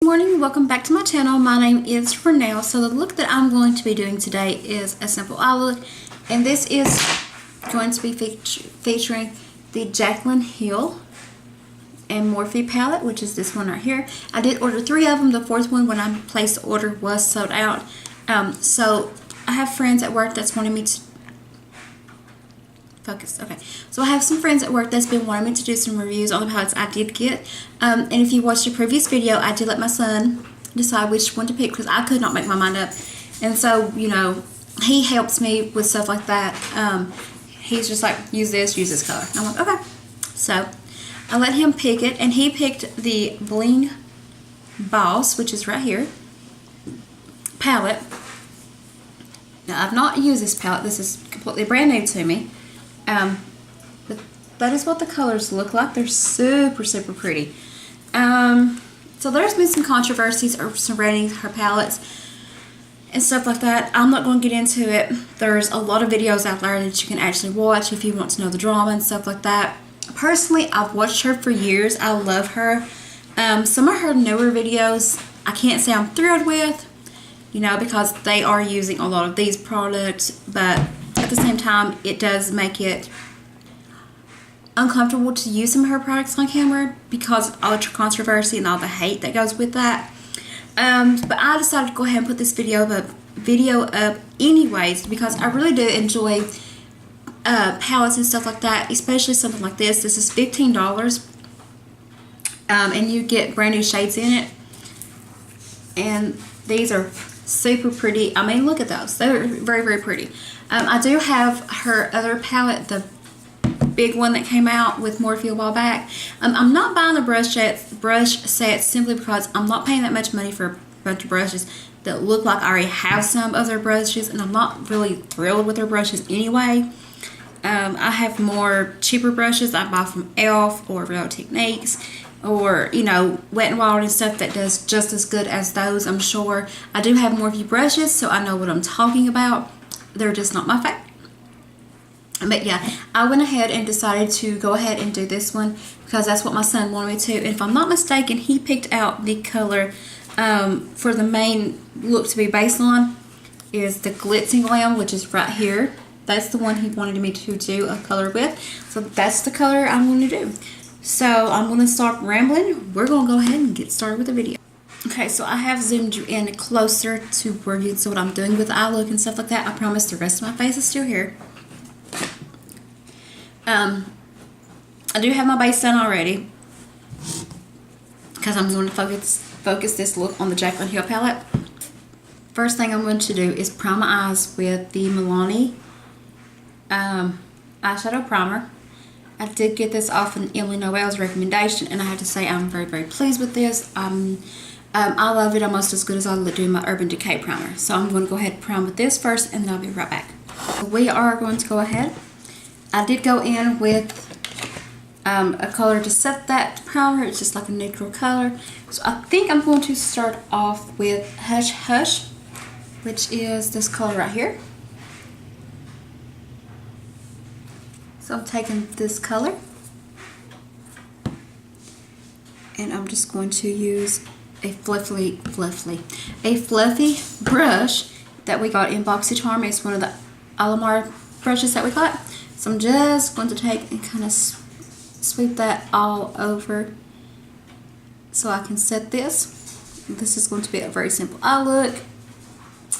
morning, welcome back to my channel. My name is Rimmel. So the look that I'm going to be doing today is a simple eye look, and this is going to be featuring the Jaclyn Hill and Morphe palette, which is this one right here. I did order 3 of them. The 4th one, when I placed the order, was sold out. So I have friends at work that's wanting me to focus. Okay, so I have some friends at work that's been wanting me to do some reviews on the palettes I did get. And if you watched the previous video, I did let my son decide which one to pick because I could not make my mind up. And so, you know, he helps me with stuff like that. He's just like, use this color. I'm like, okay. So I let him pick it, and he picked the Bling Boss, which is right here, palette. Now, I've not used this palette. This is completely brand new to me. But that is what the colors look like. They're super, super pretty. So there's been some controversies surrounding her palettes and stuff like that. I'm not going to get into it. There's a lot of videos out there that you can actually watch if you want to know the drama and stuff like that. Personally, I've watched her for years. I love her. Some of her newer videos, I can't say I'm thrilled with, you know, because they are using a lot of these products, but at the same time, it does make it uncomfortable to use some of her products on camera because of all the controversy and all the hate that goes with that. But I decided to go ahead and put this video up anyways because I really do enjoy palettes and stuff like that, especially something like this. This is $15, and you get brand new shades in it, and these are super pretty. I mean, look at those. They're very, very pretty. I do have her other palette, the big one that came out with Morphe a while back. I'm not buying the brush sets simply because I'm not paying that much money for a bunch of brushes that look like I already have some of their brushes, and I'm not really thrilled with their brushes anyway. I have more cheaper brushes I buy from e.l.f. or Real Techniques, or, you know, Wet n Wild and stuff that does just as good as those, I'm sure. I do have Morphe brushes, so I know what I'm talking about. They're just not my favorite. But yeah, I went ahead and decided to go ahead and do this one because that's what my son wanted me to. And if I'm not mistaken, he picked out the color for the main look to be based on is the Glitz and Glam, which is right here. That's the one he wanted me to do a color with. So that's the color I'm going to do. So I'm going to start rambling. We're going to go ahead and get started with the video. Okay, so I have zoomed you in closer to where you can see what I'm doing with the eye look and stuff like that. I promise the rest of my face is still here. I do have my base done already because I'm going to focus this look on the Jaclyn Hill palette. First thing I'm going to do is prime my eyes with the Milani eyeshadow primer. I did get this off an Emily Noel's recommendation, and I have to say I'm very, very pleased with this. I love it almost as good as I do my Urban Decay primer. So I'm going to go ahead and prime with this first, and then I'll be right back. So we are going to go ahead. I did go in with a color to set that primer. It's just like a neutral color. So I think I'm going to start off with Hush Hush, which is this color right here. So I'm taking this color, and I'm just going to use a fluffy brush that we got in BoxyCharm. It's one of the Alamar brushes that we got. So I'm just going to take and kind of sweep that all over so I can set this. This is going to be a very simple eye look.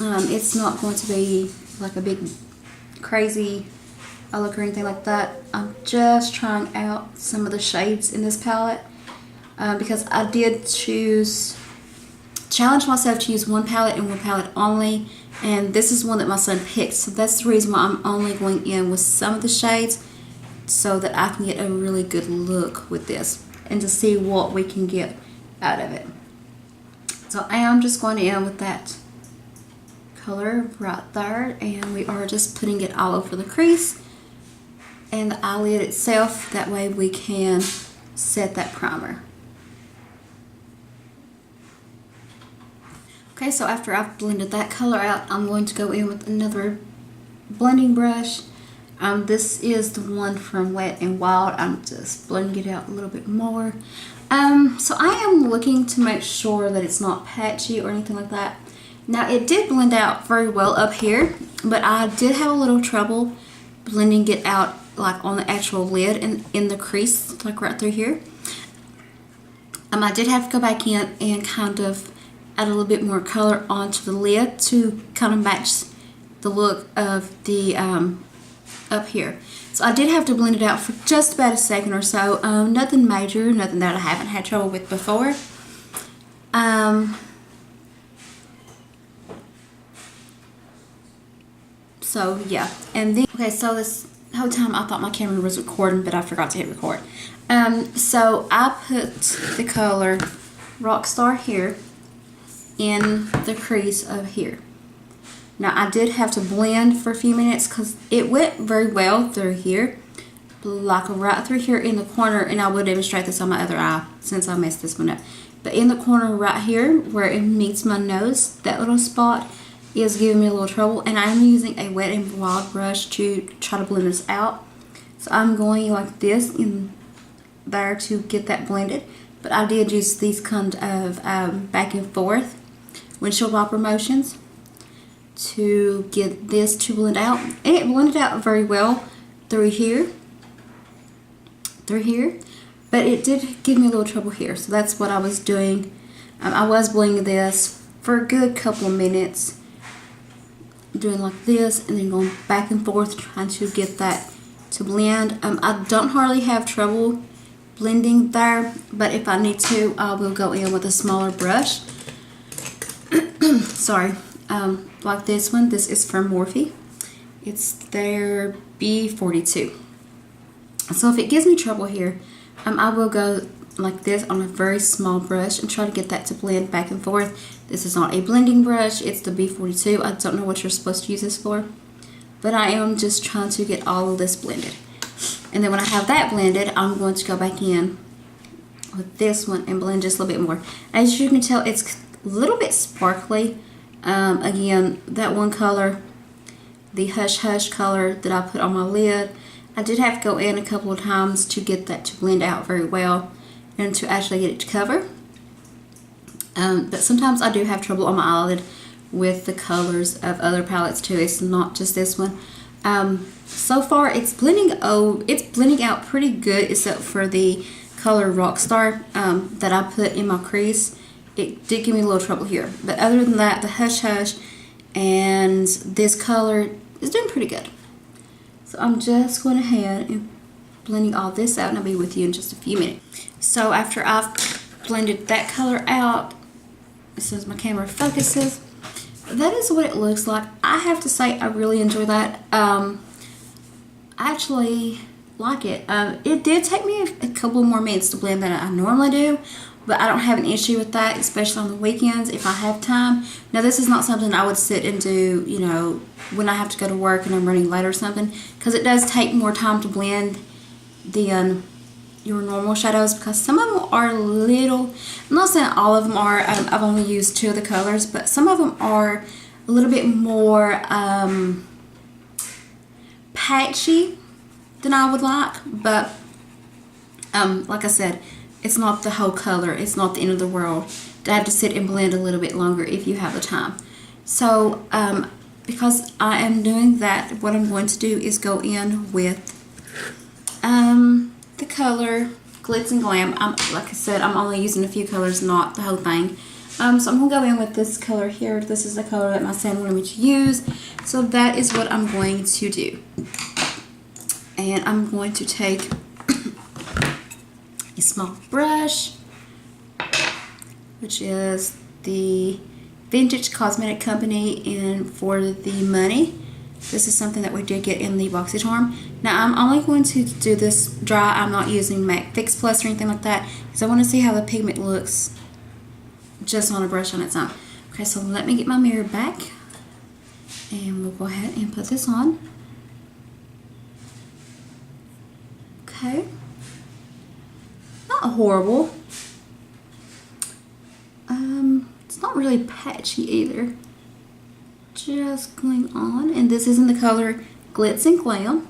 It's not going to be like a big crazy eye look or anything like that. I'm just trying out some of the shades in this palette because I did challenge myself to use one palette and one palette only, and this is one that my son picked, so that's the reason why I'm only going in with some of the shades so that I can get a really good look with this and to see what we can get out of it. So I am just going in with that color right there, and we are just putting it all over the crease and the eyelid itself. That way we can set that primer. Okay, so after I've blended that color out, I'm going to go in with another blending brush. This is the one from Wet n Wild. I'm just blending it out a little bit more. So I am looking to make sure that it's not patchy or anything like that. Now it did blend out very well up here, but I did have a little trouble blending it out like on the actual lid and in the crease, like right through here. I did have to go back in and kind of add a little bit more color onto the lid to kind of match the look of the up here. So I did have to blend it out for just about a second or so. Nothing major, nothing that I haven't had trouble with before. So yeah, and then okay, so this whole time I thought my camera was recording, but I forgot to hit record. So I put the color Rockstar here in the crease of here. Now I did have to blend for a few minutes because it went very well through here, like right through here in the corner, and I will demonstrate this on my other eye since I messed this one up. But in the corner right here where it meets my nose, that little spot is giving me a little trouble, and I'm using a Wet n Wild brush to try to blend this out. So I'm going like this in there to get that blended, but I did use these kind of back and forth windshield wiper motions to get this to blend out, and it blended out very well through here, but it did give me a little trouble here. So that's what I was doing. I was blending this for a good couple of minutes, doing like this and then going back and forth trying to get that to blend. I don't hardly have trouble blending there, but if I need to, I will go in with a smaller brush. Sorry. Like this one. This is from Morphe. It's their B42. So if it gives me trouble here, I will go like this on a very small brush and try to get that to blend back and forth. This is not a blending brush, it's the B42. I don't know what you're supposed to use this for, but I am just trying to get all of this blended. And then when I have that blended, I'm going to go back in with this one and blend just a little bit more. As you can tell, it's a little bit sparkly. Again, that one color, the Hush Hush color that I put on my lid, I did have to go in a couple of times to get that to blend out very well and to actually get it to cover. But sometimes I do have trouble on my eyelid with the colors of other palettes too. It's not just this one. So far it's blending out pretty good, except for the color Rockstar that I put in my crease. It did give me a little trouble here, but other than that, the Hush Hush and this color is doing pretty good. So I'm just going ahead and blending all this out, and I'll be with you in just a few minutes. So after I've blended that color out, as soon as my camera focuses, that is what it looks like. I have to say I really enjoy that. I actually like it. It did take me a couple more minutes to blend than I normally do, but I don't have an issue with that, especially on the weekends if I have time. Now this is not something I would sit and do, you know, when I have to go to work and I'm running late or something, because it does take more time to blend than your normal shadows, because some of them are little, I'm not saying all of them are, I've only used 2 of the colors, but some of them are a little bit more patchy than I would like, but like I said, it's not the whole color, it's not the end of the world to have to sit and blend a little bit longer if you have the time. So because I am doing that, what I'm going to do is go in with the color Glitz and Glam. Like I said, I'm only using a few colors, not the whole thing. So I'm going to go in with this color here. This is the color that my son wanted me to use. So that is what I'm going to do. And I'm going to take a small brush, which is the Vintage Cosmetic Company and For the Money. This is something that we did get in the BoxyCharm. Now I'm only going to do this dry. I'm not using MAC Fix Plus or anything like that, because I want to see how the pigment looks just on a brush on its own. Okay, so let me get my mirror back and we'll go ahead and put this on. Okay. Not horrible. It's not really patchy either. Just going on, and this is in the color Glitz and Glam.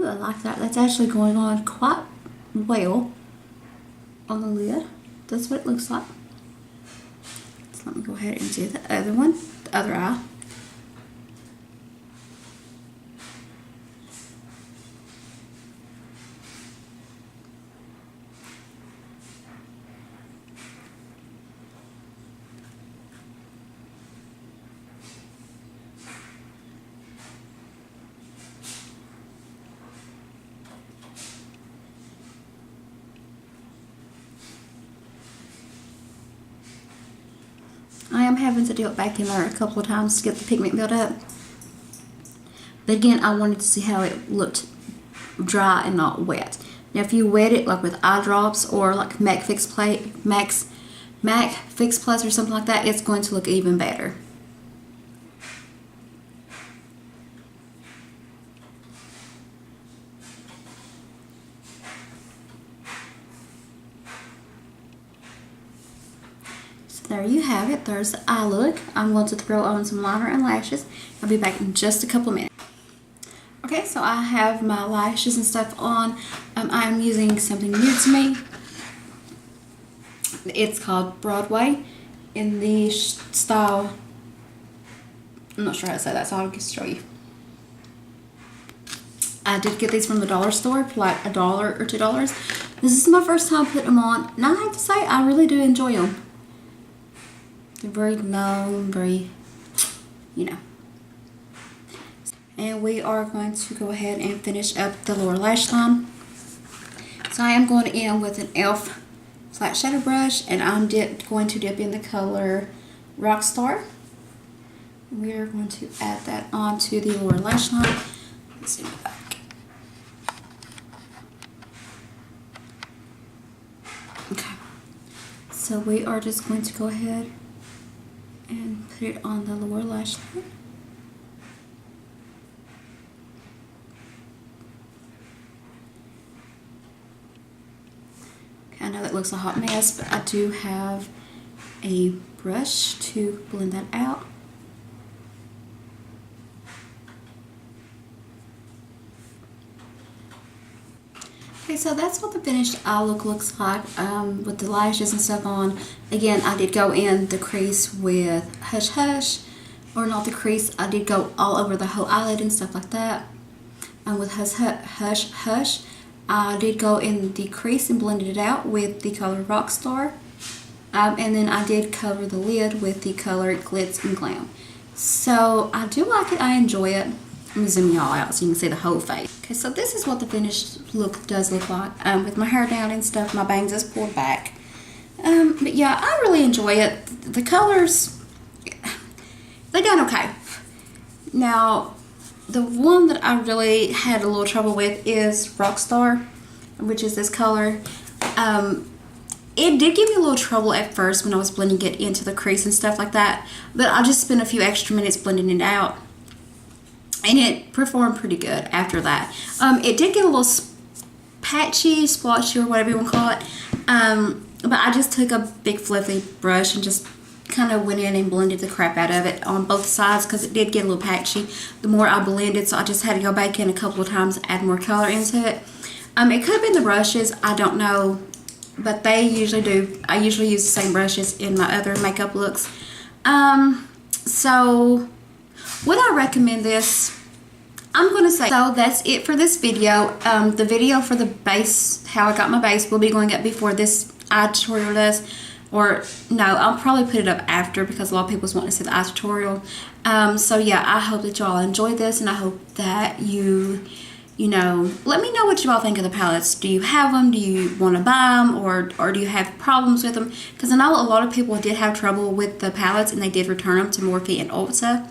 Ooh, I like that. That's actually going on quite well on the lid. That's what it looks like. So let me go ahead and do the other one, the other eye. I am having to do it back in there a couple of times to get the pigment built up. But again, I wanted to see how it looked dry and not wet. Now if you wet it like with eye drops or like MAC Fix Plus or something like that, it's going to look even better. There you have it. There's the eye look. I'm going to throw on some liner and lashes. I'll be back in just a couple of minutes. Okay, so I have my lashes and stuff on. I'm using something new to me. It's called Broadway in the style. I'm not sure how to say that, so I'll just show you. I did get these from the dollar store for like $1 or $2. This is my first time putting them on, and I have to say I really do enjoy them. They're very long, very, you know. And we are going to go ahead and finish up the lower lash line. So I am going in with an e.l.f. flat shadow brush, and I'm going to dip in the color Rockstar. We are going to add that onto the lower lash line. Let's zoom it back. Okay. So we are just going to go ahead and put it on the lower lash line. Okay, I know that looks a hot mess, but I do have a brush to blend that out. Okay, so that's what the finished eye look looks like with the lashes and stuff on. Again, I did go in the crease with Hush Hush, or not the crease, I did go all over the whole eyelid and stuff like that. With Hush Hush, I did go in the crease and blended it out with the color Rockstar. And then I did cover the lid with the color Glitz and Glam. So I do like it, I enjoy it. Let me zoom y'all out so you can see the whole face. Okay, so this is what the finished look does look like. With my hair down and stuff, my bangs is pulled back. But yeah, I really enjoy it. The colors, they done okay. Now, the one that I really had a little trouble with is Rockstar, which is this color. It did give me a little trouble at first when I was blending it into the crease and stuff like that, but I just spent a few extra minutes blending it out, and it performed pretty good after that. It did get a little patchy, splotchy, or whatever you want to call it, but I just took a big fluffy brush and just kind of went in and blended the crap out of it on both sides, because it did get a little patchy the more I blended, so I just had to go back in a couple of times, add more color into it. It could have been the brushes, I don't know, but they usually do. I usually use the same brushes in my other makeup looks. So would I recommend this? I'm going to say, so that's it for this video. The video for the base, how I got my base, will be going up before this eye tutorial does. Or no, I'll probably put it up after, because a lot of people want to see the eye tutorial. So yeah, I hope that y'all enjoyed this, and I hope that you know, let me know what you all think of the palettes. Do you have them? Do you want to buy them? Or do you have problems with them? Because I know a lot of people did have trouble with the palettes, and they did return them to Morphe and Ulta.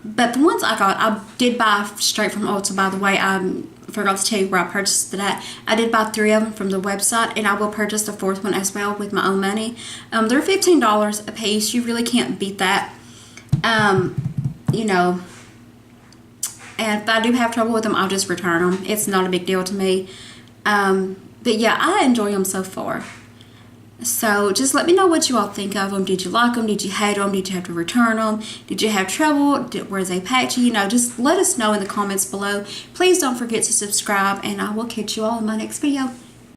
But the ones I got, I did buy straight from Ulta, by the way. I forgot to tell you where I purchased that. I did buy 3 of them from the website, and I will purchase the 4th one as well with my own money. They're $15 a piece. You really can't beat that. You know, and if I do have trouble with them, I'll just return them. It's not a big deal to me. But yeah, I enjoy them so far. So just let me know what you all think of them. Did you like them? Did you hate them? Did you have to return them? Did you have trouble? Were they patchy? You know, just let us know in the comments below. Please don't forget to subscribe, and I will catch you all in my next video.